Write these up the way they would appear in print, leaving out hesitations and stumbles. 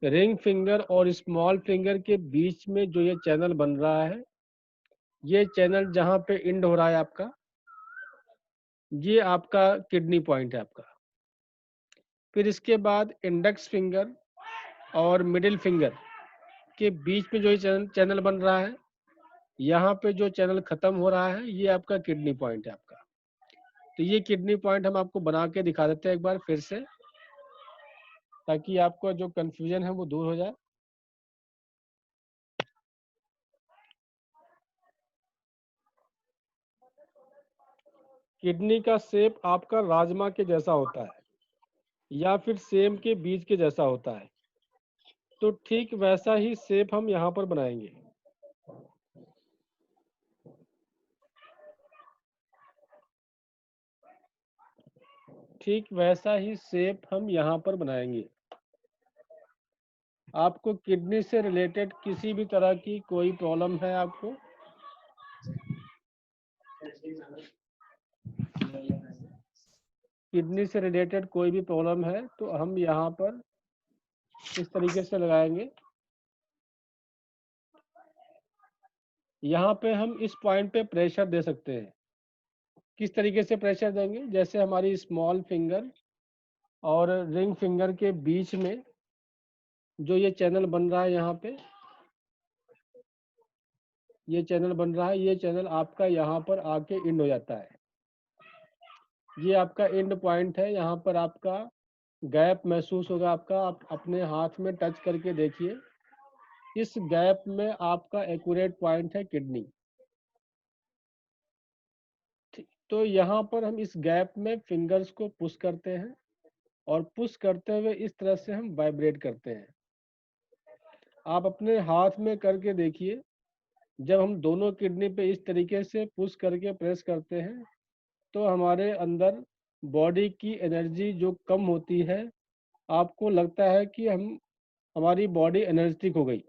Ring finger और small finger के बीच में जो ये चैनल बन रहा है, ये चैनल जहाँ पे एंड हो रहा है आपका, ये आपका किडनी पॉइंट है आपका। फिर इसके बाद इंडेक्स फिंगर और मिडिल फिंगर के बीच में जो ये चैनल बन रहा है, यहाँ पे जो चैनल खत्म हो रहा है, ये आपका किडनी पॉइंट है आपका। तो ये किडनी पॉइंट हम आपको बना के दिखा देते हैं एक बार फिर से, ताकि आपको जो कंफ्यूजन है वो दूर हो जाए। किडनी का शेप आपका राजमा के जैसा होता है या फिर सेम के बीज के जैसा होता है, तो ठीक वैसा ही शेप हम यहाँ पर बनाएंगे। ठीक वैसा ही शेप हम यहाँ पर बनाएंगे। आपको किडनी से रिलेटेड किसी भी तरह की कोई प्रॉब्लम है आपको? किडनी से रिलेटेड कोई भी प्रॉब्लम है तो हम यहाँ पर इस तरीके से लगाएंगे। यहाँ पे हम इस पॉइंट पे प्रेशर दे सकते हैं। किस तरीके से प्रेशर देंगे? जैसे हमारी स्मॉल फिंगर और रिंग फिंगर के बीच में जो ये चैनल बन रहा है, यहाँ पे ये चैनल बन रहा है, ये चैनल आपका यहाँ पर आके एंड हो जाता है। ये आपका एंड पॉइंट है। यहाँ पर आपका गैप महसूस होगा आपका। आप अपने हाथ में टच करके देखिए, इस गैप में आपका एक्यूरेट पॉइंट है किडनी। तो यहाँ पर हम इस गैप में फिंगर्स को पुश करते हैं और पुश करते हुए इस तरह से हम वाइब्रेट करते हैं। आप अपने हाथ में करके देखिए, जब हम दोनों किडनी पे इस तरीके से पुश करके प्रेस करते हैं तो हमारे अंदर बॉडी की एनर्जी जो कम होती है, आपको लगता है कि हमारी बॉडी एनर्जेटिक हो गई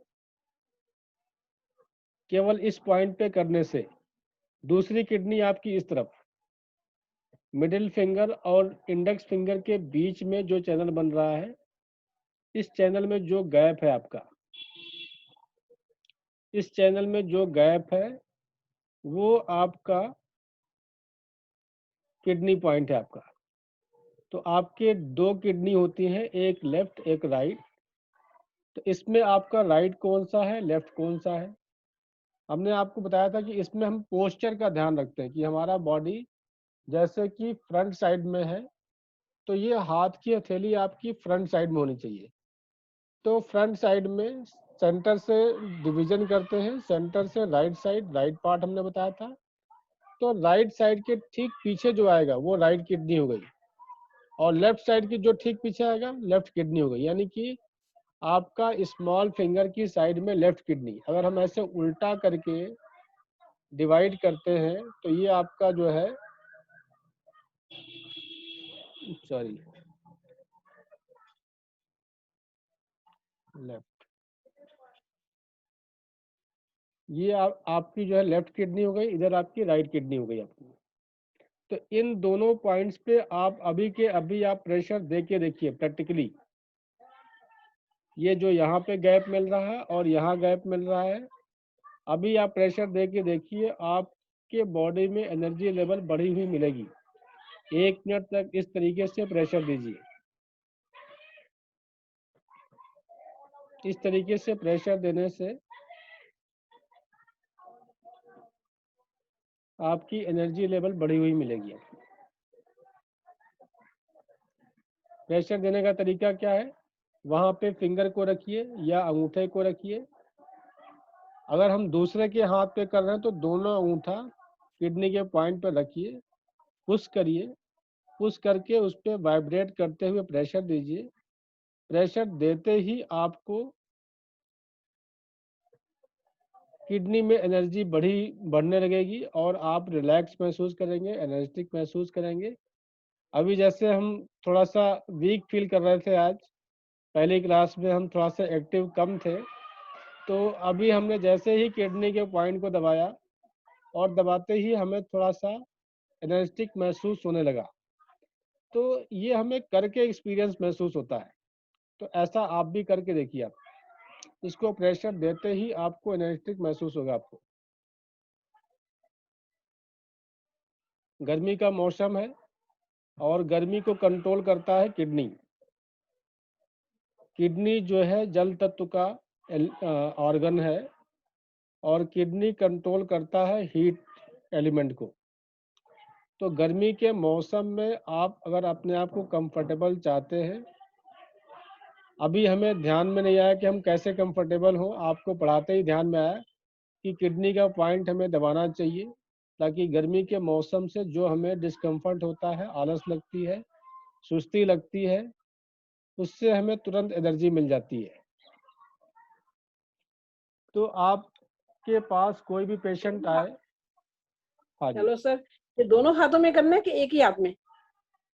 केवल इस पॉइंट पे करने से। दूसरी किडनी आपकी इस तरफ, मिडिल फिंगर और इंडेक्स फिंगर के बीच में जो चैनल बन रहा है, इस चैनल में जो गैप है आपका, इस चैनल में जो गैप है वो आपका किडनी पॉइंट है आपका। तो आपके दो किडनी होती हैं, एक लेफ्ट एक राइट। तो इसमें आपका राइट कौन सा है, लेफ्ट कौन सा है? हमने आपको बताया था कि इसमें हम पोस्चर का ध्यान रखते हैं कि हमारा बॉडी जैसे कि फ्रंट साइड में है, तो ये हाथ की हथेली आपकी फ्रंट साइड में होनी चाहिए। तो फ्रंट साइड में सेंटर से डिवीजन करते हैं, सेंटर से राइट साइड, राइट पार्ट हमने बताया था। तो राइट साइड के ठीक पीछे जो आएगा वो राइट किडनी हो गई, और लेफ्ट साइड की जो ठीक पीछे आएगा लेफ्ट किडनी हो गई। यानी कि आपका स्मॉल फिंगर की साइड में लेफ्ट किडनी। अगर हम ऐसे उल्टा करके डिवाइड करते हैं तो ये आपका जो है, सॉरी, लेफ्ट, ये आपकी जो है लेफ्ट किडनी हो गई, इधर आपकी राइट किडनी हो गई आपकी। तो इन दोनों पॉइंट्स पे आप अभी के अभी आप प्रेशर दे के देखिए प्रैक्टिकली। ये जो यहाँ पे गैप मिल रहा है और यहाँ गैप मिल रहा है, अभी आप प्रेशर दे के देखिए, आपके बॉडी में एनर्जी लेवल बढ़ी हुई मिलेगी। 1 मिनट तक इस तरीके से प्रेशर दीजिए। इस तरीके से प्रेशर देने से आपकी एनर्जी लेवल बढ़ी हुई मिलेगी। प्रेशर देने का तरीका क्या है? वहाँ पे फिंगर को रखिए या अंगूठे को रखिए। अगर हम दूसरे के हाथ पे कर रहे हैं तो दोनों अंगूठा किडनी के पॉइंट पर रखिए, पुश करिए, पुश करके उस पर वाइब्रेट करते हुए प्रेशर दीजिए। प्रेशर देते ही आपको किडनी में एनर्जी बढ़ने लगेगी और आप रिलैक्स महसूस करेंगे, एनर्जेटिक महसूस करेंगे। अभी जैसे हम थोड़ा सा वीक फील कर रहे थे, आज पहली क्लास में हम थोड़ा सा एक्टिव कम थे, तो अभी हमने जैसे ही किडनी के पॉइंट को दबाया और दबाते ही हमें थोड़ा सा एनर्जेटिक महसूस होने लगा। तो ये हमें करके एक्सपीरियंस महसूस होता है। तो ऐसा आप भी करके देखिए। आप इसको प्रेशर देते ही आपको एनेस्थेटिक महसूस होगा। आपको गर्मी का मौसम है और गर्मी को कंट्रोल करता है किडनी। किडनी जो है जल तत्व का ऑर्गन है और किडनी कंट्रोल करता है हीट एलिमेंट को। तो गर्मी के मौसम में आप अगर अपने आप को कंफर्टेबल चाहते हैं, अभी हमें ध्यान में नहीं आया कि हम कैसे कंफर्टेबल हों, आपको पढ़ाते ही ध्यान में आया कि किडनी का पॉइंट हमें दबाना चाहिए, ताकि गर्मी के मौसम से जो हमें डिस्कम्फर्ट होता है, आलस लगती है, सुस्ती लगती है, उससे हमें तुरंत एनर्जी मिल जाती है। तो आपके पास कोई भी पेशेंट आए। हाँ जी। हेलो सर, ये दोनों हाथों में करना है कि एक ही हाथ में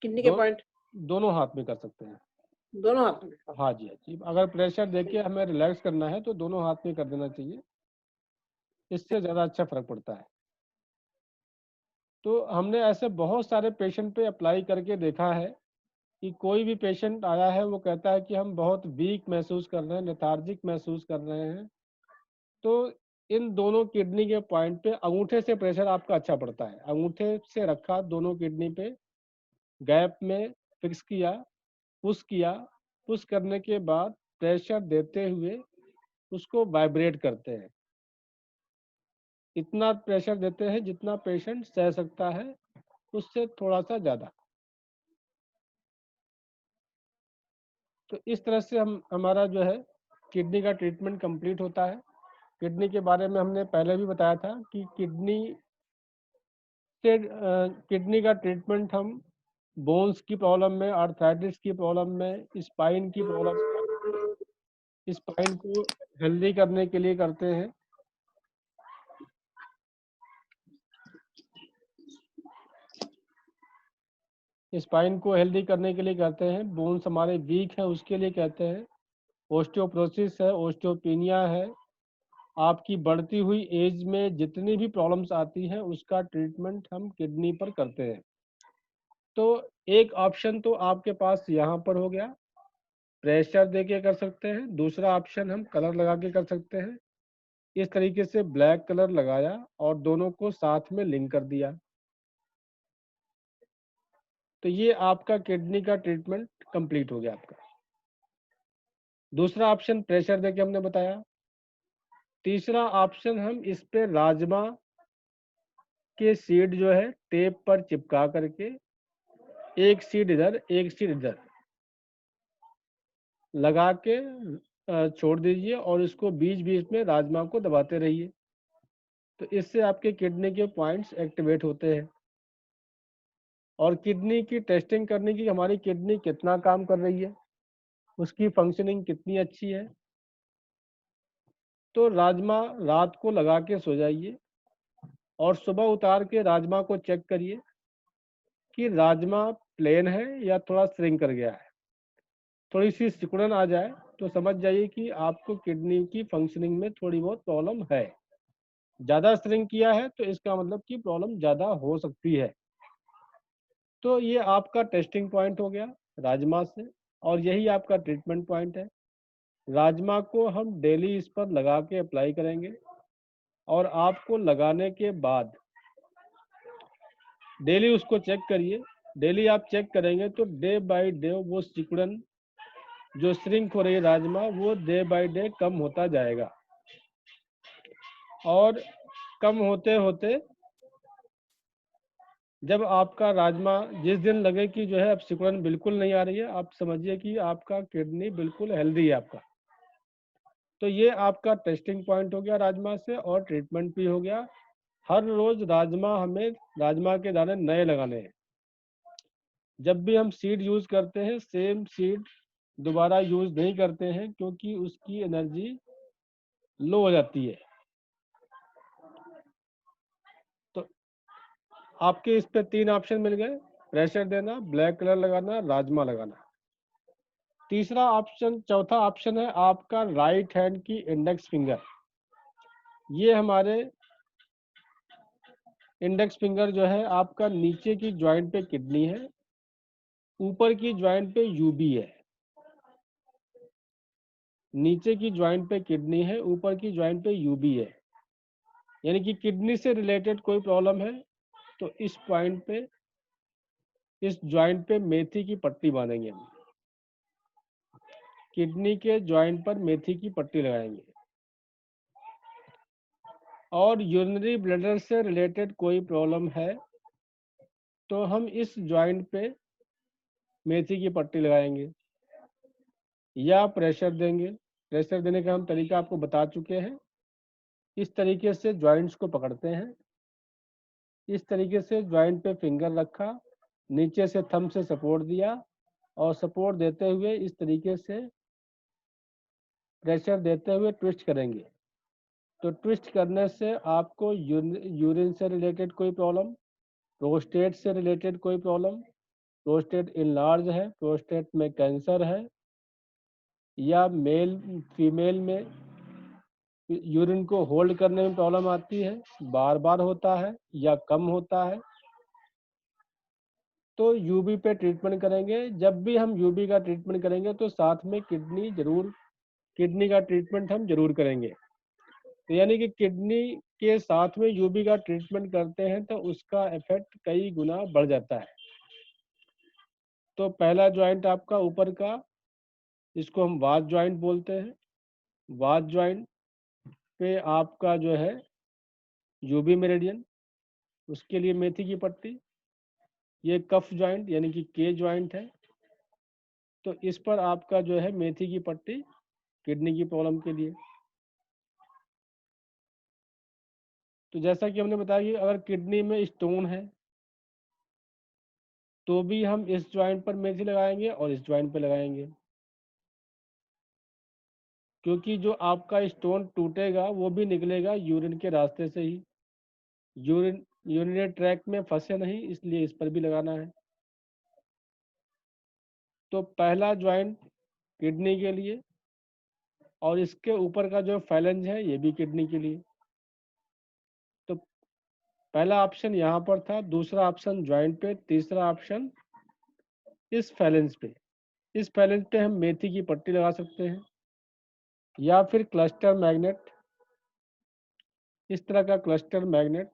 किडनी के पॉइंट? दोनों हाथ में कर सकते हैं। दोनों हाथ में। हाँ जी, हाँ जी। अगर प्रेशर देके हमें रिलैक्स करना है तो दोनों हाथ में कर देना चाहिए, इससे ज़्यादा अच्छा फर्क पड़ता है। तो हमने ऐसे बहुत सारे पेशेंट पे अप्लाई करके देखा है कि कोई भी पेशेंट आया है वो कहता है कि हम बहुत वीक महसूस कर रहे हैं, लेथार्जिक महसूस कर रहे हैं। तो इन दोनों किडनी के पॉइंट पे अंगूठे से प्रेशर आपका अच्छा पड़ता है। अंगूठे से रखा दोनों किडनी पे, गैप में फिक्स किया, पुश करने के बाद प्रेशर देते हुए उसको वाइब्रेट करते हैं। इतना प्रेशर देते हैं जितना पेशेंट सह सकता है, उससे थोड़ा सा ज़्यादा। तो इस तरह से हमारा जो है किडनी का ट्रीटमेंट कंप्लीट होता है। किडनी के बारे में हमने पहले भी बताया था कि किडनी का ट्रीटमेंट हम बोन्स की प्रॉब्लम में, आर्थराइटिस की प्रॉब्लम में, स्पाइन की प्रॉब्लम में, स्पाइन को हेल्दी करने के लिए करते हैं। स्पाइन को हेल्दी करने के लिए कहते हैं, बोन्स हमारे वीक है उसके लिए कहते हैं, ओस्टियोप्रोसिस है, ओस्टियोपिनिया है, आपकी बढ़ती हुई एज में जितनी भी प्रॉब्लम्स आती हैं उसका ट्रीटमेंट हम किडनी पर करते हैं। तो एक ऑप्शन तो आपके पास यहाँ पर हो गया, प्रेशर दे के कर सकते हैं। दूसरा ऑप्शन हम कलर लगा के कर सकते हैं। इस तरीके से ब्लैक कलर लगाया और दोनों को साथ में लिंक कर दिया। तो ये आपका किडनी का ट्रीटमेंट कंप्लीट हो गया आपका। दूसरा ऑप्शन प्रेशर देके हमने बताया। तीसरा ऑप्शन हम इस पे राजमा के सीड जो है टेप पर चिपका करके, एक सीड इधर एक सीड इधर लगा के छोड़ दीजिए और इसको बीच बीच में राजमा को दबाते रहिए। तो इससे आपके किडनी के पॉइंट्स एक्टिवेट होते हैं। और किडनी की टेस्टिंग करने की, हमारी किडनी कितना काम कर रही है, उसकी फंक्शनिंग कितनी अच्छी है। तो राजमा रात को लगा के सो जाइए और सुबह उतार के राजमा को चेक करिए कि राजमा प्लेन है या थोड़ा श्रिंक कर गया है। थोड़ी सी सिकुड़न आ जाए तो समझ जाइए कि आपको किडनी की फंक्शनिंग में थोड़ी बहुत प्रॉब्लम है। ज़्यादा श्रिंक किया है तो इसका मतलब कि प्रॉब्लम ज़्यादा हो सकती है। तो ये आपका टेस्टिंग पॉइंट हो गया राजमा से, और यही आपका ट्रीटमेंट पॉइंट है। राजमा को हम डेली इस पर लगा के अप्लाई करेंगे और आपको लगाने के बाद डेली उसको चेक करिए। डेली आप चेक करेंगे तो डे बाय डे वो सिकुड़न जो श्रिंक हो रही है राजमा, वो डे बाय डे कम होता जाएगा। और कम होते होते जब आपका राजमा, जिस दिन लगे कि जो है अब सिकुड़न बिल्कुल नहीं आ रही है, आप समझिए कि आपका किडनी बिल्कुल हेल्दी है आपका। तो ये आपका टेस्टिंग पॉइंट हो गया राजमा से, और ट्रीटमेंट भी हो गया। हर रोज राजमा के दाने नए लगाने हैं। जब भी हम सीड यूज करते हैं, सेम सीड दोबारा यूज नहीं करते हैं, क्योंकि उसकी एनर्जी लो हो जाती है। तो आपके इस पे 3 ऑप्शन मिल गए, प्रेशर देना, ब्लैक कलर लगाना, राजमा लगाना। चौथा ऑप्शन है आपका राइट हैंड की इंडेक्स फिंगर। ये हमारे इंडेक्स फिंगर जो है आपका नीचे की ज्वाइंट पे किडनी है, ऊपर की ज्वाइंट पे यूबी है। नीचे की ज्वाइंट पे किडनी है, ऊपर की ज्वाइंट पे यूबी है, यानी कि किडनी से रिलेटेड कोई प्रॉब्लम है तो इस पॉइंट पे, इस ज्वाइंट पे मेथी की पट्टी बांधेंगे हम। किडनी के ज्वाइंट पर मेथी की पट्टी लगाएंगे। और यूरिनरी ब्लैडर से रिलेटेड कोई प्रॉब्लम है तो हम इस ज्वाइंट पे मेथी की पट्टी लगाएंगे या प्रेशर देंगे। प्रेशर देने का हम तरीका आपको बता चुके हैं। इस तरीके से ज्वाइंट्स को पकड़ते हैं, इस तरीके से ज्वाइंट पे फिंगर रखा, नीचे से थंब से सपोर्ट दिया और सपोर्ट देते हुए इस तरीके से प्रेशर देते हुए ट्विस्ट करेंगे। तो ट्विस्ट करने से आपको यूरिन से रिलेटेड कोई प्रॉब्लम, प्रोस्टेट से रिलेटेड कोई प्रॉब्लम, प्रोस्टेट इनलार्ज है, प्रोस्टेट में कैंसर है, या मेल फीमेल में यूरिन को होल्ड करने में प्रॉब्लम आती है, बार बार होता है या कम होता है, तो यूबी पे ट्रीटमेंट करेंगे। जब भी हम यूबी का ट्रीटमेंट करेंगे तो साथ में किडनी का ट्रीटमेंट हम जरूर करेंगे। तो यानी कि किडनी के साथ में यूबी का ट्रीटमेंट करते हैं तो उसका इफेक्ट कई गुना बढ़ जाता है। तो पहला ज्वाइंट आपका ऊपर का, इसको हम वाज ज्वाइंट बोलते हैं। वाज ज्वाइंट पे आपका जो है यूबी मेरिडियन, उसके लिए मेथी की पट्टी। ये कफ ज्वाइंट यानी कि के ज्वाइंट है, तो इस पर आपका जो है मेथी की पट्टी किडनी की प्रॉब्लम के लिए। तो जैसा कि हमने बताया कि अगर किडनी में स्टोन है तो भी हम इस ज्वाइंट पर मेथी लगाएंगे और इस ज्वाइंट पर लगाएंगे, क्योंकि जो आपका स्टोन टूटेगा वो भी निकलेगा यूरिन के रास्ते से ही, यूरिनरी ट्रैक में फंसे नहीं, इसलिए इस पर भी लगाना है। तो पहला ज्वाइंट किडनी के लिए और इसके ऊपर का जो फैलेंज है ये भी किडनी के लिए। तो पहला ऑप्शन यहाँ पर था, दूसरा ऑप्शन ज्वाइंट पे, तीसरा ऑप्शन इस फैलेंज पे। इस फैलेंज पे हम मेथी की पट्टी लगा सकते हैं या फिर क्लस्टर मैग्नेट, इस तरह का क्लस्टर मैग्नेट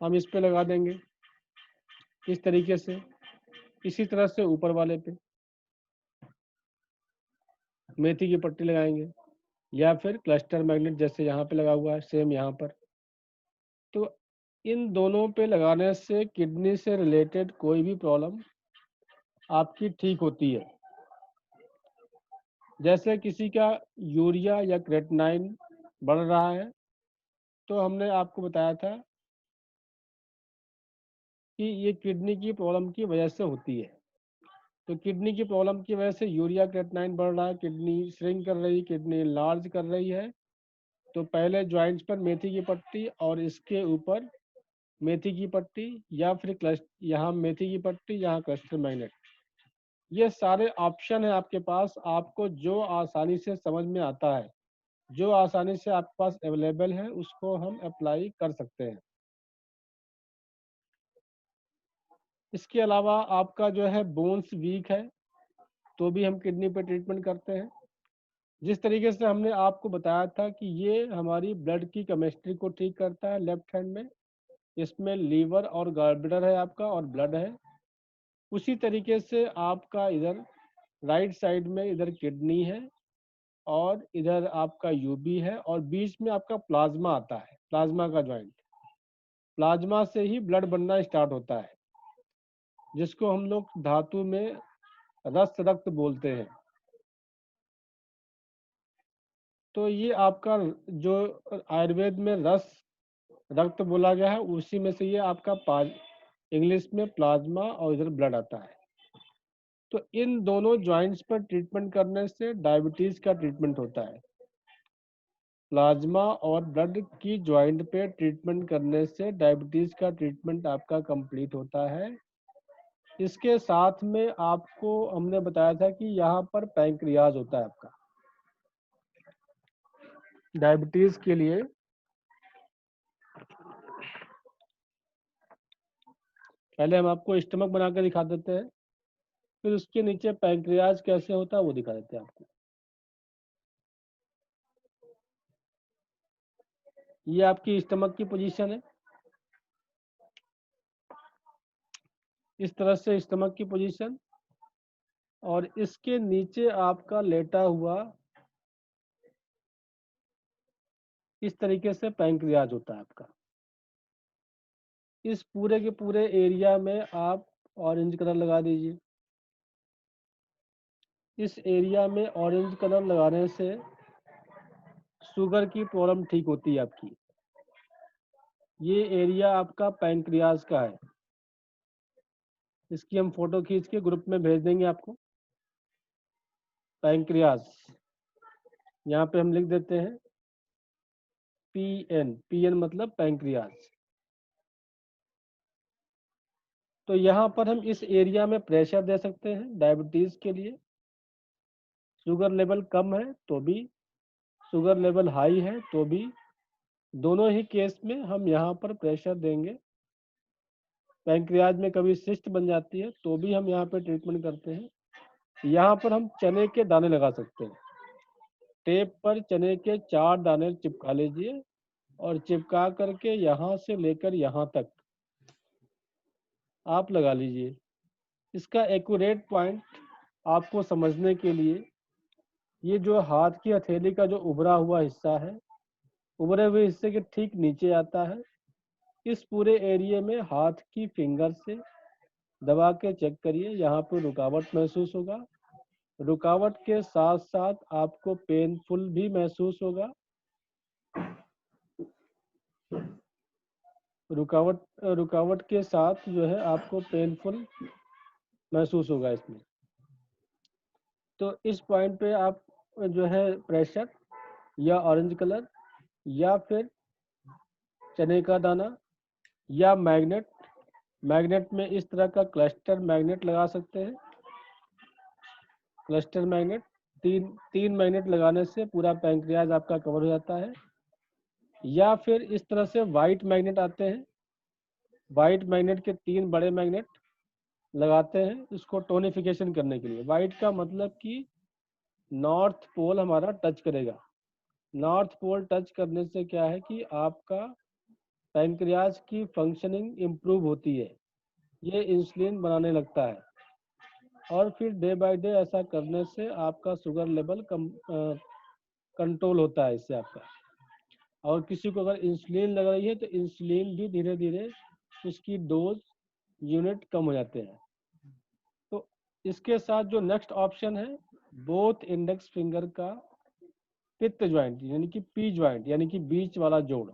हम इस पे लगा देंगे इस तरीके से। इसी तरह से ऊपर वाले पे मेथी की पट्टी लगाएंगे या फिर क्लस्टर मैग्नेट जैसे यहाँ पे लगा हुआ है सेम यहाँ पर। तो इन दोनों पे लगाने से किडनी से रिलेटेड कोई भी प्रॉब्लम आपकी ठीक होती है। जैसे किसी का यूरिया या क्रेटिनाइन बढ़ रहा है तो हमने आपको बताया था कि ये किडनी की प्रॉब्लम की वजह से होती है। तो किडनी की प्रॉब्लम की वजह से यूरिया क्रेटिनाइन बढ़ रहा है, किडनी श्रिंक कर रही, किडनी लार्ज कर रही है, तो पहले ज्वाइंट्स पर मेथी की पट्टी और इसके ऊपर मेथी की पट्टी या फिर यहाँ मेथी की पट्टी, यहाँ क्लस्टर मैग्नेट। ये सारे ऑप्शन है आपके पास, आपको जो आसानी से समझ में आता है, जो आसानी से आपके पास अवेलेबल है उसको हम अप्लाई कर सकते हैं। इसके अलावा आपका जो है बोन्स वीक है तो भी हम किडनी पे ट्रीटमेंट करते हैं। जिस तरीके से हमने आपको बताया था कि ये हमारी ब्लड की केमिस्ट्री को ठीक करता है लेफ्ट हैंड में, इसमें लीवर और गॉलब्लैडर है आपका और ब्लड है, उसी तरीके से आपका इधर राइट साइड में इधर किडनी है और इधर आपका यूबी है और बीच में आपका प्लाज्मा आता है, प्लाज्मा का ज्वाइंट। प्लाज्मा से ही ब्लड बनना स्टार्ट होता है, जिसको हम लोग धातु में रस रक्त बोलते हैं। तो ये आपका जो आयुर्वेद में रस रक्त बोला गया है उसी में से ये आपका इंग्लिश में प्लाज्मा और इधर ब्लड आता है। तो इन दोनों ज्वाइंट्स पर ट्रीटमेंट करने से डायबिटीज का ट्रीटमेंट होता है। प्लाज्मा और ब्लड की ज्वाइंट पे ट्रीटमेंट करने से डायबिटीज का ट्रीटमेंट आपका कंप्लीट होता है। इसके साथ में आपको हमने बताया था कि यहाँ पर पैंक्रियाज होता है आपका डायबिटीज के लिए। पहले हम आपको स्टमक बना कर दिखा देते हैं, फिर उसके नीचे पैंक्रियाज कैसे होता है वो दिखा देते हैं आपको। ये आपकी स्टमक की पोजीशन है, इस तरह से स्टमक की पोजीशन, और इसके नीचे आपका लेटा हुआ इस तरीके से पैंक्रियाज होता है आपका। इस पूरे के पूरे एरिया में आप ऑरेंज कलर लगा दीजिए। इस एरिया में ऑरेंज कलर लगाने से शुगर की प्रॉब्लम ठीक होती है आपकी। ये एरिया आपका पैंक्रियाज का है। इसकी हम फोटो खींच के ग्रुप में भेज देंगे आपको। पैंक्रियाज, यहाँ पे हम लिख देते हैं PN, PN मतलब पैंक्रियाज। तो यहाँ पर हम इस एरिया में प्रेशर दे सकते हैं डायबिटीज के लिए। शुगर लेवल कम है तो भी, शुगर लेवल हाई है तो भी, दोनों ही केस में हम यहाँ पर प्रेशर देंगे। पैंक्रियाज में कभी सिस्ट बन जाती है तो भी हम यहाँ पे ट्रीटमेंट करते हैं। यहाँ पर हम चने के दाने लगा सकते हैं। टेप पर चने के 4 दाने चिपका लीजिए और चिपका करके यहाँ से लेकर यहाँ तक आप लगा लीजिए। इसका एक्यूरेट पॉइंट आपको समझने के लिए, ये जो हाथ की हथेली का जो उभरा हुआ हिस्सा है, उभरे हुए हिस्से के ठीक नीचे आता है। इस पूरे एरिया में हाथ की फिंगर से दबा के चेक करिए, यहाँ पर रुकावट महसूस होगा। रुकावट के साथ साथ आपको पेनफुल भी महसूस होगा। रुकावट के साथ जो है आपको पेनफुल महसूस होगा इसमें। तो इस पॉइंट पे आप जो है प्रेशर या ऑरेंज कलर या फिर चने का दाना या मैग्नेट, मैग्नेट में इस तरह का क्लस्टर मैग्नेट लगा सकते हैं। क्लस्टर मैग्नेट, तीन मैग्नेट लगाने से पूरा पैंक्रियाज आपका कवर हो जाता है। या फिर इस तरह से वाइट मैग्नेट आते हैं, वाइट मैग्नेट के 3 बड़े मैग्नेट लगाते हैं इसको टोनिफिकेशन करने के लिए। वाइट का मतलब कि नॉर्थ पोल हमारा टच करेगा। नॉर्थ पोल टच करने से क्या है कि आपका पैंक्रियाज की फंक्शनिंग इम्प्रूव होती है, ये इंसुलिन बनाने लगता है। और फिर डे बाय डे ऐसा करने से आपका शुगर लेवल कंट्रोल होता है इससे आपका। और किसी को अगर इंसुलिन लग रही है तो इंसुलिन भी धीरे धीरे उसकी डोज यूनिट कम हो जाते हैं। तो इसके साथ जो नेक्स्ट ऑप्शन है, बोथ इंडेक्स फिंगर का पित्त ज्वाइंट यानी कि पी ज्वाइंट, यानी कि बीच वाला जोड़,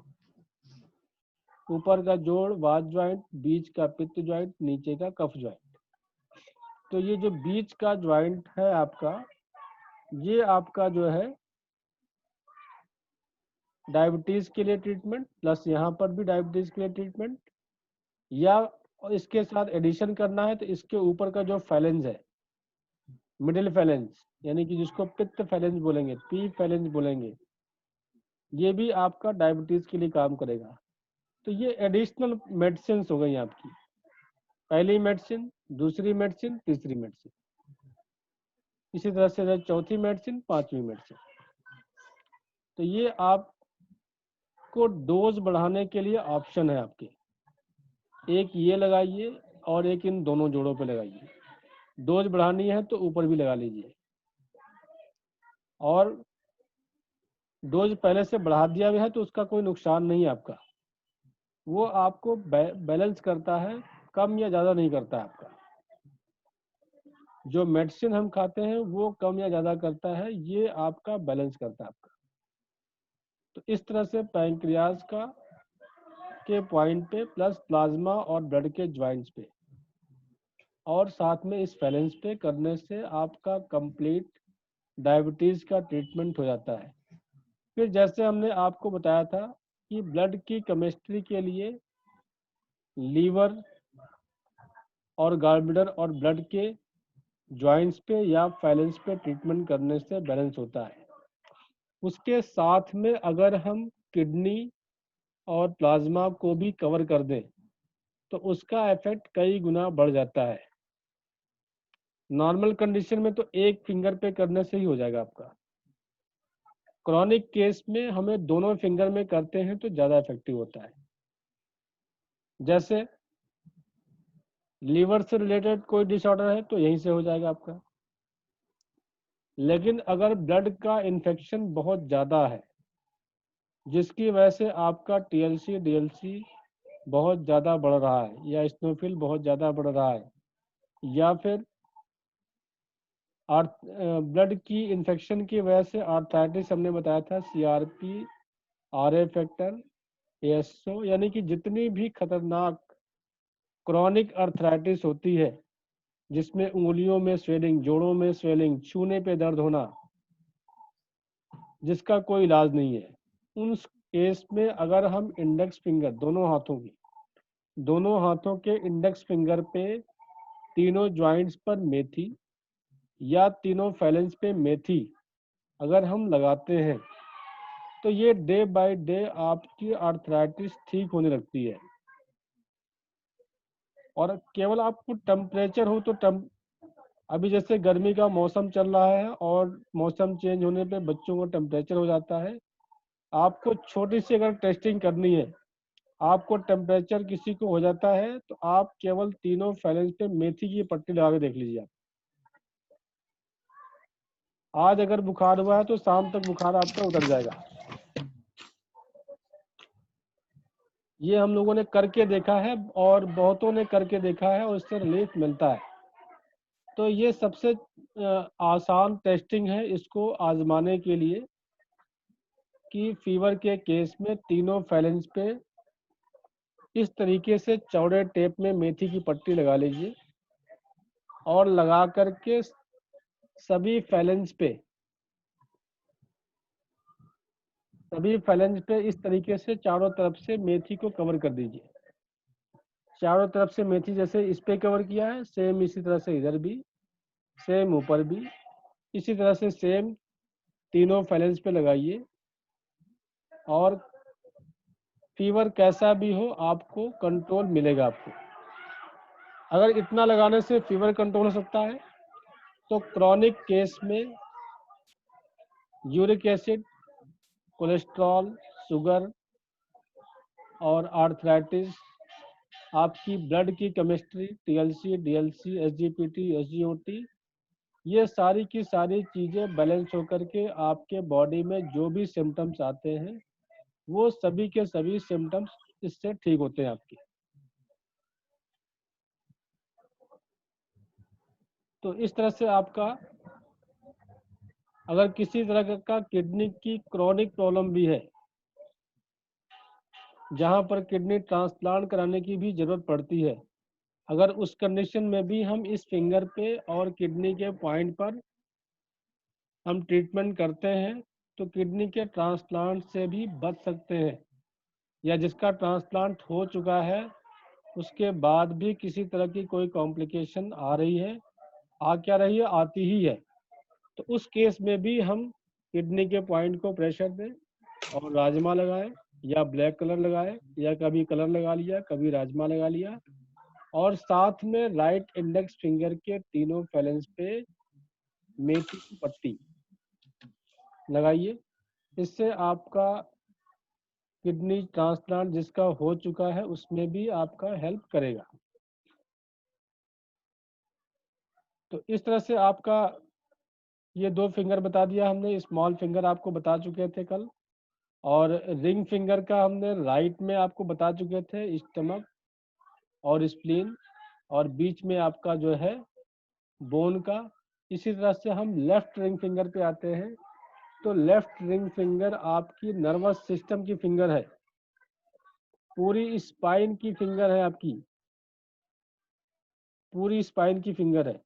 ऊपर का जोड़ वात ज्वाइंट, बीच का पित्त ज्वाइंट, नीचे का कफ ज्वाइंट। तो ये जो बीच का ज्वाइंट है आपका, ये आपका जो है डायबिटीज के लिए ट्रीटमेंट, प्लस यहाँ पर भी डायबिटीज के लिए ट्रीटमेंट। या इसके साथ एडिशन करना है तो इसके ऊपर का जो फैलेंज है, मिडिल फैलेंज, यानी कि जिसको पित्त फैलेंज बोलेंगे, पी फैलेंज बोलेंगे, ये भी आपका डायबिटीज के लिए काम करेगा। तो ये एडिशनल मेडिसिन हो गई आपकी, पहली मेडिसिन, दूसरी मेडिसिन, तीसरी मेडिसिन, इसी तरह से चौथी मेडिसिन, पांचवी मेडिसिन। तो ये आपको डोज बढ़ाने के लिए ऑप्शन है आपके, एक ये लगाइए और एक इन दोनों जोड़ों पे लगाइए। डोज बढ़ानी है तो ऊपर भी लगा लीजिए, और डोज पहले से बढ़ा दिया गया है तो उसका कोई नुकसान नहीं है आपका, वो आपको बैलेंस करता है, कम या ज़्यादा नहीं करता है आपका। जो मेडिसिन हम खाते हैं वो कम या ज़्यादा करता है, ये आपका बैलेंस करता है आपका। तो इस तरह से पैंक्रियाज का के पॉइंट पे, प्लस प्लाज्मा और ब्लड के ज्वाइंट्स पे, और साथ में इस फैलेंस पे करने से आपका कंप्लीट डायबिटीज़ का ट्रीटमेंट हो जाता है। फिर जैसे हमने आपको बताया था कि ब्लड की केमिस्ट्री के लिए लीवर और गॉलब्लैडर और ब्लड के ज्वाइंट्स पे या फैलेंस पे ट्रीटमेंट करने से बैलेंस होता है। उसके साथ में अगर हम किडनी और प्लाज्मा को भी कवर कर दें तो उसका इफेक्ट कई गुना बढ़ जाता है। नॉर्मल कंडीशन में तो एक फिंगर पे करने से ही हो जाएगा आपका, क्रॉनिक केस में हमें दोनों फिंगर में करते हैं तो ज़्यादा इफेक्टिव होता है। जैसे लीवर से रिलेटेड कोई डिसऑर्डर है तो यहीं से हो जाएगा आपका। लेकिन अगर ब्लड का इन्फेक्शन बहुत ज़्यादा है जिसकी वजह से आपका TLC DLC बहुत ज़्यादा बढ़ रहा है या स्नोफिल बहुत ज़्यादा बढ़ रहा है या फिर ब्लड की इन्फेक्शन की वजह से आर्थराइटिस हमने बताया था, CRP, RA फैक्टर, ASO, यानी कि जितनी भी खतरनाक क्रॉनिक आर्थराइटिस होती है जिसमें उंगलियों में स्वेलिंग, जोड़ों में स्वेलिंग, छूने पे दर्द होना जिसका कोई इलाज नहीं है, उन केस में अगर हम इंडेक्स फिंगर दोनों हाथों के इंडेक्स फिंगर पे तीनों ज्वाइंट्स पर मेथी या तीनों फैलेंस पे मेथी अगर हम लगाते हैं तो ये डे बाय डे आपकी आर्थराइटिस ठीक होने लगती है। और केवल आपको टेम्परेचर हो तो अभी जैसे गर्मी का मौसम चल रहा है और मौसम चेंज होने पे बच्चों को टेम्परेचर हो जाता है। आपको छोटी सी अगर टेस्टिंग करनी है, आपको टेम्परेचर किसी को हो जाता है तो आप केवल तीनों फैलेंस पे मेथी की पट्टी लगा के देख लीजिए। आप आज अगर बुखार हुआ है तो शाम तक बुखार आपका उतर जाएगा। ये हम लोगों ने करके देखा है और बहुतों ने करके देखा है और इससे रिलीफ मिलता है। तो ये सबसे आसान टेस्टिंग है इसको आजमाने के लिए कि फीवर के केस में तीनों फैलेंस पे इस तरीके से चौड़े टेप में मेथी की पट्टी लगा लीजिए और लगा करके सभी फैलेंस पे इस तरीके से चारों तरफ से मेथी को कवर कर दीजिए। चारों तरफ से मेथी जैसे इस पे कवर किया है, सेम इसी तरह से इधर भी, सेम ऊपर भी, इसी तरह से सेम तीनों फैलेंस पे लगाइए और फीवर कैसा भी हो आपको कंट्रोल मिलेगा। आपको अगर इतना लगाने से फीवर कंट्रोल हो सकता है तो क्रॉनिक केस में यूरिक एसिड, कोलेस्ट्रॉल, शुगर और आर्थराइटिस, आपकी ब्लड की chemistry, TLC, DLC, SGPT, SGOT, ये सारी की सारी चीज़ें बैलेंस होकर के आपके बॉडी में जो भी सिम्टम्स आते हैं वो सभी के सभी सिम्टम्स इससे ठीक होते हैं आपके। तो इस तरह से आपका अगर किसी तरह का किडनी की क्रॉनिक प्रॉब्लम भी है जहां पर किडनी ट्रांसप्लांट कराने की भी जरूरत पड़ती है, अगर उस कंडीशन में भी हम इस फिंगर पे और किडनी के पॉइंट पर हम ट्रीटमेंट करते हैं तो किडनी के ट्रांसप्लांट से भी बच सकते हैं। या जिसका ट्रांसप्लांट हो चुका है उसके बाद भी किसी तरह की कोई कॉम्प्लिकेशन आ रही है, आ क्या रही है, आती ही है, तो उस केस में भी हम किडनी के पॉइंट को प्रेशर दें और राजमा लगाएं या ब्लैक कलर लगाएं या कभी कलर लगा लिया, कभी राजमा लगा लिया और साथ में राइट इंडेक्स फिंगर के तीनों फैलेंस पे मेथी की पट्टी लगाइए। इससे आपका किडनी ट्रांसप्लांट जिसका हो चुका है उसमें भी आपका हेल्प करेगा। तो इस तरह से आपका ये 2 फिंगर बता दिया हमने, स्मॉल फिंगर आपको बता चुके थे कल, और रिंग फिंगर का हमने राइट में आपको बता चुके थे, स्टमक और स्प्लीन, और बीच में आपका जो है बोन का। इसी तरह से हम लेफ्ट रिंग फिंगर पे आते हैं। तो लेफ्ट रिंग फिंगर आपकी नर्वस सिस्टम की फिंगर है, पूरी स्पाइन की फिंगर है, आपकी पूरी स्पाइन की फिंगर है।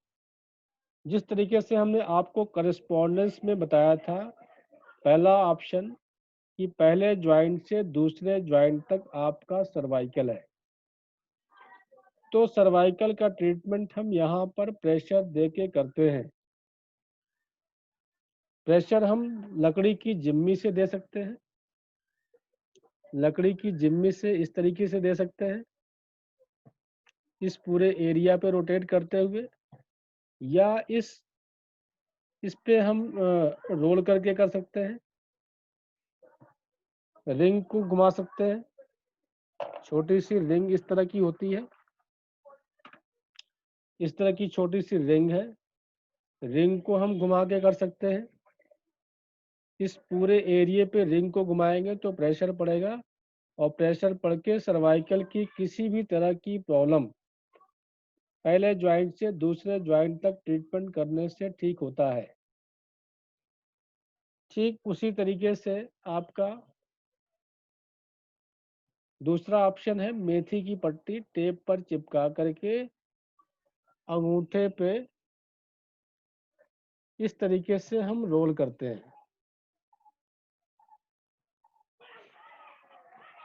जिस तरीके से हमने आपको करस्पॉन्डेंस में बताया था, पहला ऑप्शन कि पहले ज्वाइंट से दूसरे ज्वाइंट तक आपका सर्वाइकल है, तो सर्वाइकल का ट्रीटमेंट हम यहाँ पर प्रेशर दे के करते हैं। प्रेशर हम लकड़ी की जिम्मी से दे सकते हैं, लकड़ी की जिम्मी से इस तरीके से दे सकते हैं, इस पूरे एरिया पे रोटेट करते हुए, या इस पे हम रोल करके कर सकते हैं। रिंग को घुमा सकते हैं, छोटी सी रिंग इस तरह की होती है, इस तरह की छोटी सी रिंग है, रिंग को हम घुमा के कर सकते हैं। इस पूरे एरिया पे रिंग को घुमाएंगे तो प्रेशर पड़ेगा और प्रेशर पड़ के सर्वाइकल की किसी भी तरह की प्रॉब्लम पहले ज्वाइंट से दूसरे ज्वाइंट तक ट्रीटमेंट करने से ठीक होता है। ठीक उसी तरीके से आपका दूसरा ऑप्शन है मेथी की पट्टी टेप पर चिपका करके अंगूठे पे इस तरीके से हम रोल करते हैं,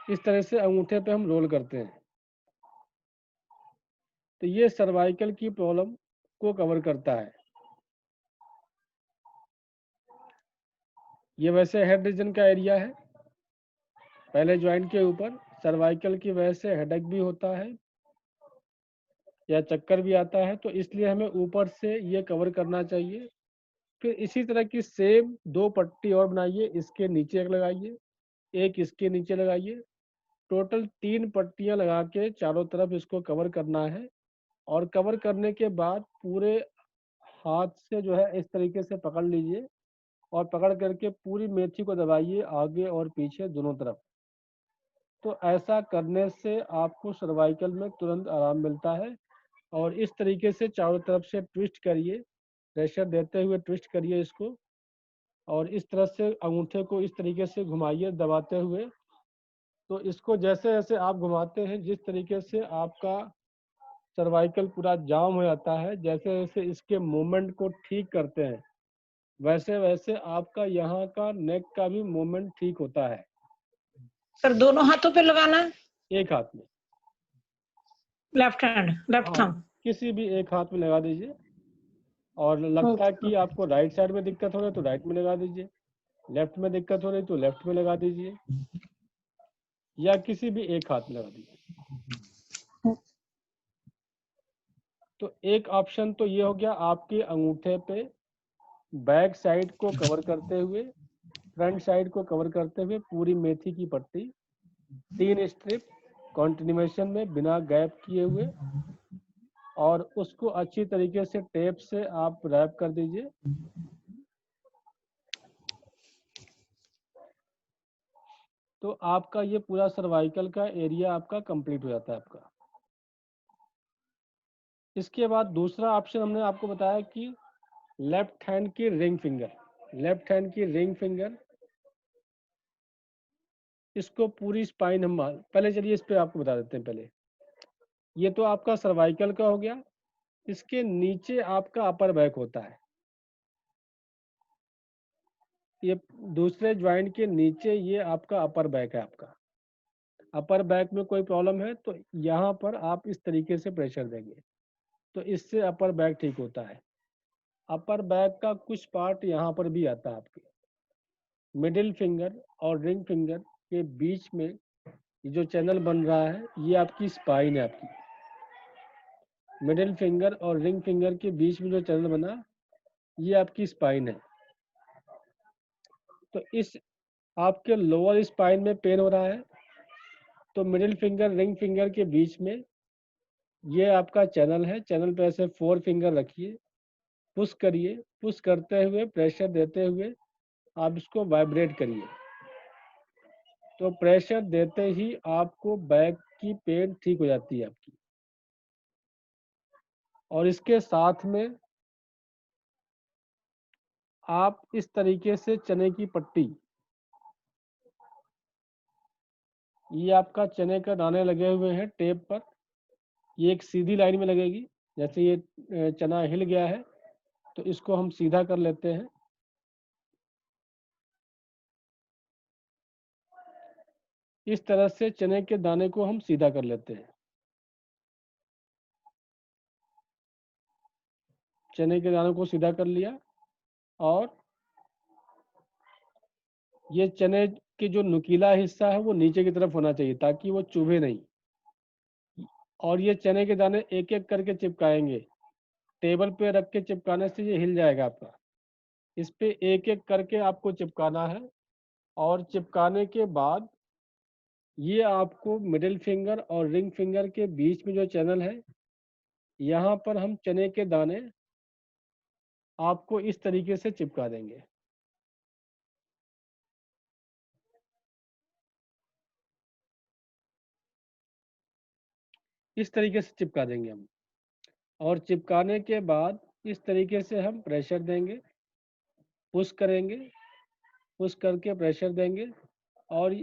इस तरह से अंगूठे पे हम रोल करते हैं। तो ये सर्वाइकल की प्रॉब्लम को कवर करता है। ये वैसे हेड रीजन का एरिया है, पहले ज्वाइंट के ऊपर। सर्वाइकल की वजह से हेडेक भी होता है या चक्कर भी आता है, तो इसलिए हमें ऊपर से ये कवर करना चाहिए। फिर इसी तरह की सेम 2 पट्टी और बनाइए, इसके नीचे एक लगाइए, एक इसके नीचे लगाइए, टोटल 3 पट्टियां लगा के चारों तरफ इसको कवर करना है। और कवर करने के बाद पूरे हाथ से जो है इस तरीके से पकड़ लीजिए और पकड़ करके पूरी मेथी को दबाइए आगे और पीछे दोनों तरफ। तो ऐसा करने से आपको सर्वाइकल में तुरंत आराम मिलता है। और इस तरीके से चारों तरफ से ट्विस्ट करिए, प्रेशर देते हुए ट्विस्ट करिए इसको, और इस तरह से अंगूठे को इस तरीके से घुमाइए दबाते हुए। तो इसको जैसे जैसे आप घुमाते हैं, जिस तरीके से आपका सर्वाइकल पूरा जाम हो जाता है, जैसे जैसे इसके मूवमेंट को ठीक करते हैं, वैसे वैसे आपका यहाँ का नेक का भी मूवमेंट ठीक होता है। सर दोनों हाथों पे लगाना है? एक हाथ में, लेफ्ट हैंड, लेफ्ट हाँ, थंब? किसी भी एक हाथ में लगा दीजिए। और लगता है कि आपको राइट साइड में दिक्कत हो रही है तो राइट में लगा दीजिए, लेफ्ट में दिक्कत हो रही तो लेफ्ट में लगा दीजिए, या किसी भी एक हाथ में लगा दीजिए। तो एक ऑप्शन तो ये हो गया आपके अंगूठे पे बैक साइड को कवर करते हुए, फ्रंट साइड को कवर करते हुए पूरी मेथी की पट्टी 3 स्ट्रिप कॉन्टिन्यूएशन में बिना गैप किए हुए, और उसको अच्छी तरीके से टेप से आप रैप कर दीजिए। तो आपका ये पूरा सर्वाइकल का एरिया आपका कंप्लीट हो जाता है आपका। इसके बाद दूसरा ऑप्शन हमने आपको बताया कि लेफ्ट हैंड की रिंग फिंगर, लेफ्ट हैंड की रिंग फिंगर, इसको पूरी स्पाइन हम पहले चलिए इस पे आपको बता देते हैं। पहले ये तो आपका सर्वाइकल का हो गया, इसके नीचे आपका अपर बैक होता है। ये दूसरे ज्वाइंट के नीचे ये आपका अपर बैक है। आपका अपर बैक में कोई प्रॉब्लम है तो यहाँ पर आप इस तरीके से प्रेशर देंगे तो इससे अपर बैक ठीक होता है। अपर बैक का कुछ पार्ट यहाँ पर भी आता है। आपके मिडिल फिंगर और रिंग फिंगर के बीच में ये जो चैनल बन रहा है, ये आपकी स्पाइन है। आपकी मिडिल फिंगर और रिंग फिंगर के बीच में जो चैनल बना, ये आपकी स्पाइन है। तो इस आपके लोअर स्पाइन में पेन हो रहा है, तो मिडिल फिंगर रिंग फिंगर के बीच में ये आपका चैनल है। चैनल पे ऐसे 4 फिंगर रखिए, पुश करिए, पुश करते हुए प्रेशर देते हुए आप इसको वाइब्रेट करिए। तो प्रेशर देते ही आपको बैक की पेन ठीक हो जाती है आपकी। और इसके साथ में आप इस तरीके से चने की पट्टी, ये आपका चने का दाने लगे हुए हैं टेप पर, ये एक सीधी लाइन में लगेगी। जैसे ये चना हिल गया है तो इसको हम सीधा कर लेते हैं। इस तरह से चने के दाने को हम सीधा कर लेते हैं। चने के दानों को सीधा कर लिया, और ये चने के जो नुकीला हिस्सा है वो नीचे की तरफ होना चाहिए ताकि वो चुभे नहीं। और ये चने के दाने एक एक करके चिपकाएंगे, टेबल पे रख के चिपकाने से ये हिल जाएगा आपका। इस पे एक एक करके आपको चिपकाना है, और चिपकाने के बाद ये आपको मिडिल फिंगर और रिंग फिंगर के बीच में जो चैनल है, यहाँ पर हम चने के दाने आपको इस तरीके से चिपका देंगे। इस तरीके से चिपका देंगे हम, और चिपकाने के बाद इस तरीके से हम प्रेशर देंगे, पुश करेंगे, पुश करके प्रेशर देंगे, और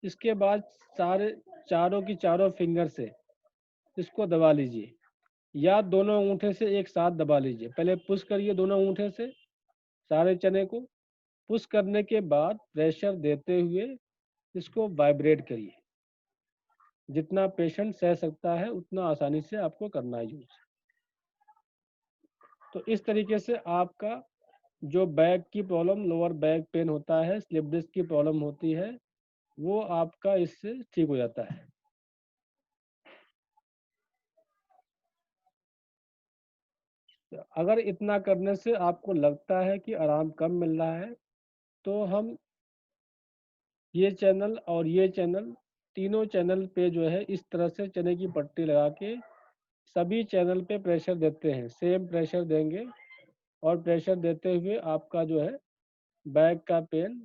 इसके बाद सारे चारों की चारों फिंगर से इसको दबा लीजिए, या दोनों अंगूठे से एक साथ दबा लीजिए। पहले पुश करिए दोनों अंगूठे से सारे चने को, पुश करने के बाद प्रेशर देते हुए इसको वाइब्रेट करिए। जितना पेशेंट सह सकता है उतना आसानी से आपको करना है यूज। तो इस तरीके से आपका जो बैक की प्रॉब्लम, लोअर बैक पेन होता है, स्लिप डिस्क की प्रॉब्लम होती है, वो आपका इससे ठीक हो जाता है। अगर इतना करने से आपको लगता है कि आराम कम मिल रहा है, तो हम ये चैनल और ये चैनल, तीनों चैनल पे जो है इस तरह से चने की पट्टी लगा के सभी चैनल पे प्रेशर देते हैं। सेम प्रेशर देंगे, और प्रेशर देते हुए आपका जो है बैक का पेन